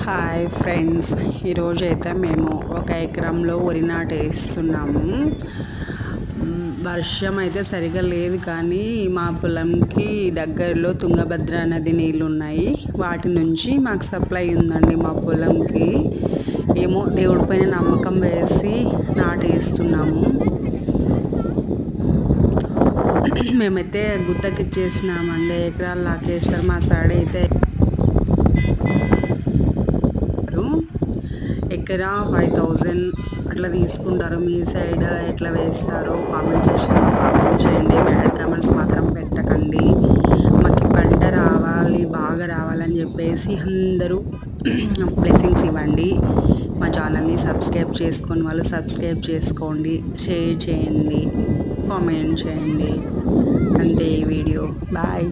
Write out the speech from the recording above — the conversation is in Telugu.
హాయ్ ఫ్రెండ్స్, ఈరోజు అయితే మేము ఒక ఎకరంలో వరి నాటు వేస్తున్నాము. వర్షం అయితే సరిగా లేదు, కానీ మా పొలంకి దగ్గరలో తుంగభద్ర నది నీళ్ళు ఉన్నాయి. వాటి నుంచి మాకు సప్లై ఉందండి మా పొలంకి. ఏమో దేవుడి పైన నమ్మకం వేసి నాటు వేస్తున్నాము. మేమైతే గుత్తకి ఇచ్చేసినామండి. ఎకరాలు లాకేస్తారు మా సైడ్ అయితే. ఎకరా 5000 అట్లా తీసుకుంటారు. మీ సైడ్ ఎట్లా వేస్తారో కామెంట్ సెక్షన్లో కామెంట్ చేయండి. బ్యాడ్ కామెంట్స్ మాత్రం పెట్టకండి. మాకు పంట రావాలి, బాగా రావాలని చెప్పేసి అందరూ బ్లెస్సింగ్స్ ఇవ్వండి. మా ఛానల్ని సబ్స్క్రైబ్ చేసుకొని వాళ్ళు సబ్స్క్రైబ్ చేసుకోండి, షేర్ చేయండి, కామెంట్ చేయండి. అంతే ఈ వీడియో. బాయ్.